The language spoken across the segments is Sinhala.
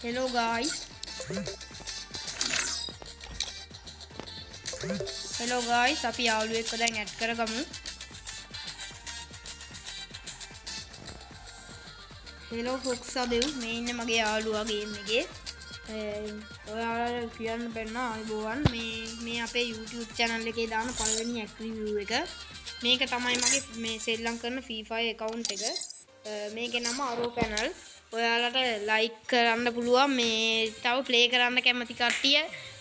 Hello guys. Hello guys, අපි යාළුවෙක් එක්ක දැන් ඇඩ් කරගමු. Hello folks අදෙව් මේ ඉන්නේ මගේ යාළුවා ගේම් එකේ. ඔයාලට කියන්න බැන්න ආයිබෝවන් මේ අපේ YouTube channel එකේ දාන පළවෙනි act review එක. මේක තමයි මගේ මේ සෙල්ලම් කරන Free Fire account එක. මේකේ නම Aro Panel. ඔයාලට like කරන්න පුළුවන් මේ තව play කරන්න කැමති කට්ටිය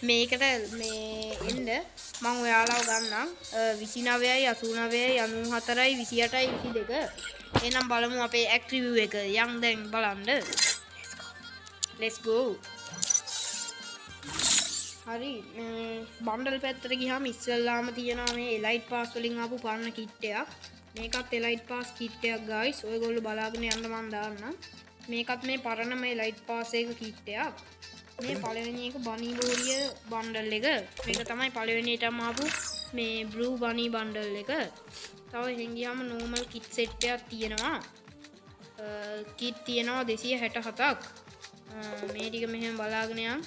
මේකට මේ එන්න මම ඔයාලව ගන්නම් 29යි 89යි 94යි 28යි 22 එහෙනම් බලමු අපේ act review එක යන් දැන් බලන්න let's go හරි මේ බන්ඩල් පැත්තට ගියාම ඉස්සෙල්ලාම තියෙනවා මේ elite pass වලින් ආපු පරණ kit එකක් මේකත් elite pass kit එකක් guys ඔයගොල්ලෝ බලාගෙන යන්න මම දාන්නම් මේකත් මේ පරණ මේ ලයිට් පාස් එක කිට් එකක් මේ පළවෙනි එක බනි බෝරිය බන්ඩල් එක මේක තමයි පළවෙනියටම ආපු මේ බ්ලූ බනි බන්ඩල් එක තව එහෙන් ගියාම normal kit set එකක් තියෙනවා kit තියෙනවා 267ක් මේ ටික මෙහෙම බලාගෙන යන්න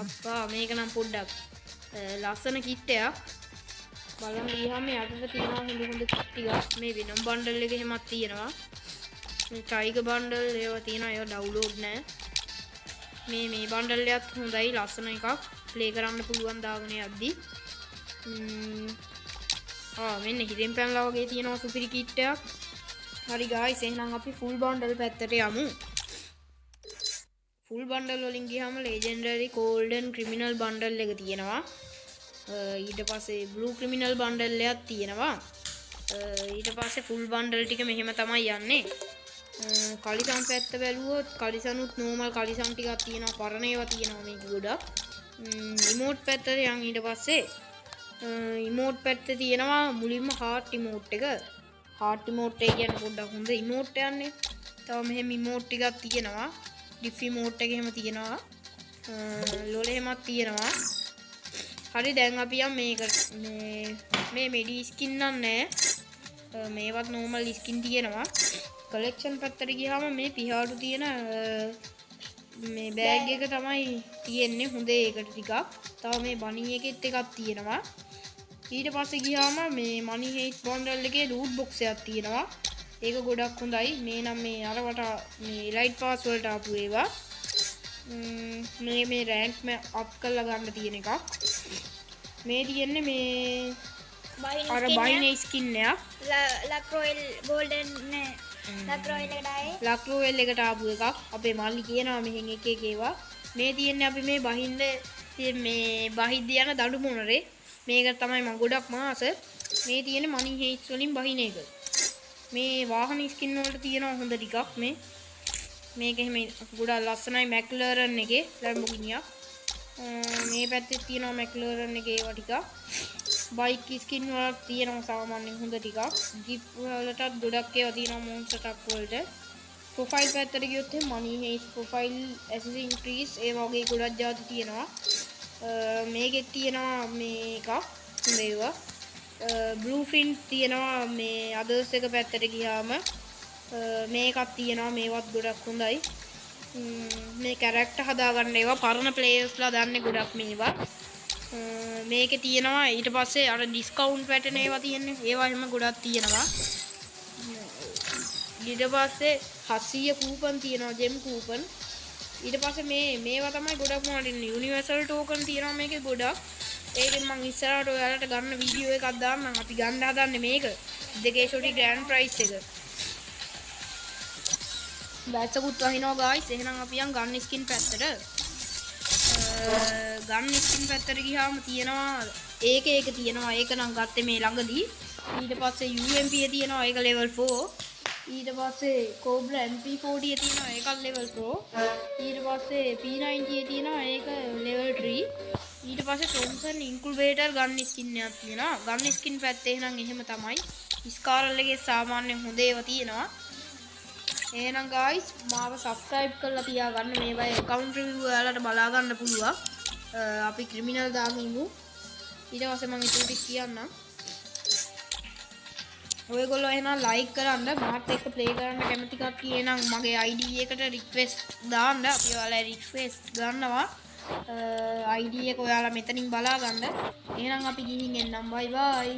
අප්පා මේක නම් පොඩ්ඩක් ලස්සන kit එකක් බලන්න ගියාම යටට තියෙනවා හොඳ kit ටිකක් මේ වෙනම බන්ඩල් එක එහෙමත් තියෙනවා Tiger bundle ඒවා තියෙනවා ඒවා download නෑ මේ bundle එකත් හොඳයි ලස්සන එකක් play කරන්න පුළුවන් දාගෙන යද්දි මෙන්න හිරෙන් පැනලා වගේ තියෙනවා සුපිරි kit එකක් හරි guys එහෙනම් අපි full bundle පැත්තට යමු full bundle වලින් ගියාම legendary golden criminal bundle එක තියෙනවා ඊට පස්සේ blue criminal bundle එකක් තියෙනවා ඊට පස්සේ full bundle ටික මෙහෙම තමයි යන්නේ කලිසම් පැත්ත බැලුවොත් කලිසනුත් normal කලිසම් ටිකක් තියෙනවා පරණ ඒවා තියෙනවා මේක ගොඩක් emote පැත්තට යන් ඊට පස්සේ emote පැත්තේ තියෙනවා මුලින්ම heart emote එක heart emote එක කියන්නේ පොඩ්ඩක් හොඳ emote යන්නේ තව මෙහෙම emote ටිකක් තියෙනවා diff emote එක එහෙම තියෙනවා ලොල එහෙමත් තියෙනවා හරි දැන් අපි යම් මේකට මේ medi skin නම් නෑ මේවත් normal skin තියෙනවා collection පැත්තට ගියාම මේ පිහාඩු තියෙන මේ බෑග් එක තමයි තියෙන්නේ හොඳ ඒකට ටිකක් තව මේ බනි එකෙත් එකක් තියෙනවා ඊට පස්සේ ගියාම මේ money heist bundle එකේ loot box එකක් තියෙනවා ඒක ගොඩක් හොඳයි මේ නම් මේ අරවට මේ elite pass වලට ආපු ඒවා මේ rank up කරලා ගන්න තියෙන එකක් මේ තියෙන්නේ මේ අර බයිනේ skin එක luck royal golden නේ ලක් රොයල් එකට ආපු එකක් අපේ මල්ලි කියනවා මෙහෙන් එක එක ඒවා මේ තියෙන්නේ අපි මේ බහින්ද මේ බහිද්ද යන දඬු මොනරේ මේක තමයි මම ගොඩක් මාස මේ තියෙන්නේ මනි හේට්ස් වලින් බහින එක මේ වාහන ස්කින් වලට තියෙනවා හොඳ ටිකක් මේක එහෙම ගොඩක් ලස්සනයි මැක්ලරන් එකේ ලැම්බෝගිනියක් මේ පැත්තේ තියෙනවා මැක්ලරන් එකේ ඒවා ටිකක් බයික් ස්කින් වලට තියෙනවා සාමාන්‍යයෙන් හොඳ ටිකක් ජිප් වලටත් ගොඩක් ඒවා තියෙනවා මොන්ස්ටර් ට්‍රක් වලට ප්‍රොෆයිල් පැත්තට ගියොත් මනි හේස් ප්‍රොෆයිල් ඇසස් ඉන්ක්‍රීස් ඒ වගේ ගොඩක් જાති තියෙනවා මේකෙත් තියෙනවා මේ එකක් හොඳ ඒවා බ්ලූ ෆින්ට් තියෙනවා මේ අදර්ස් එක පැත්තට ගියාම මේකක් තියෙනවා මේවත් ගොඩක් හොඳයි මේ කැරක්ටර් හදාගන්න ඒවා පරණ ප්ලේයර්ස්ලා දන්නේ ගොඩක් මේවා මේකේ තියෙනවා ඊට පස්සේ අර ඩිස්කවුන්ට් පැටර්න් ඒවා තියෙන්නේ ඒවා එහෙම ගොඩක් තියෙනවා ඊට පස්සේ 700 කූපන් තියෙනවා ජෙම් කූපන් ඊට පස්සේ මේවා තමයි ගොඩක් මොනවද යුනිවර්සල් ටෝකන් තියෙනවා මේකේ ගොඩක් ඒකෙන් මම ඉස්සරහට ඔයාලට ගන්න වීඩියෝ එකක් දාන්නම් අපි ගන්න හදන්නේ මේක දෙකේ ෂොටි ග්‍රෑන්ඩ් ප්‍රයිස් එක බැට්සකුත් වහිනවා ගායිස් එහෙනම් අපි යන් ගන්න ස්කින් පැත්තට ගන්න ස්කින් පැත්තට ගියාම තියෙනවා ඒක තියෙනවා ඒක නම් ගත්තේ මේ ළඟදී ඊට පස්සේ UMP තියෙනවා ඒක level 4 ඊට පස්සේ Cobra MP40 තියෙනවා ඒකත් level 4 ඊට පස්සේ P90 තියෙනවා ඒක level 3 ඊට පස්සේ Thompson incubator ගන්න ස්කින් එකක් තියෙනවා ගන්න ස්කින් පැත්තේ එහෙනම් එහෙම තමයි ස්කාරල් එකේ සාමාන්‍ය හොඳ ඒවා තියෙනවා එහෙනම් guys මාව subscribe කරලා තියාගන්න මේවා account review ඔයාලට බලා ගන්න පුළුවන් අපි criminal දාගමු ඊට පස්සේ මම ඉතින් කියන්නම් ඔයගොල්ලෝ එහෙනම් ලයික් කරන්න මාත් එක්ක ප්ලේ කරන්න කැමති කට්ටිය එහෙනම් මගේ ID එකට රික්වෙස්ට් දාන්න අපි ඔයාලා රික්වෙස්ට් ගන්නවා ID එක ඔයාලා මෙතනින් බලා ගන්න එහෙනම් අපි ගිහින් එන්නම් බයි බයි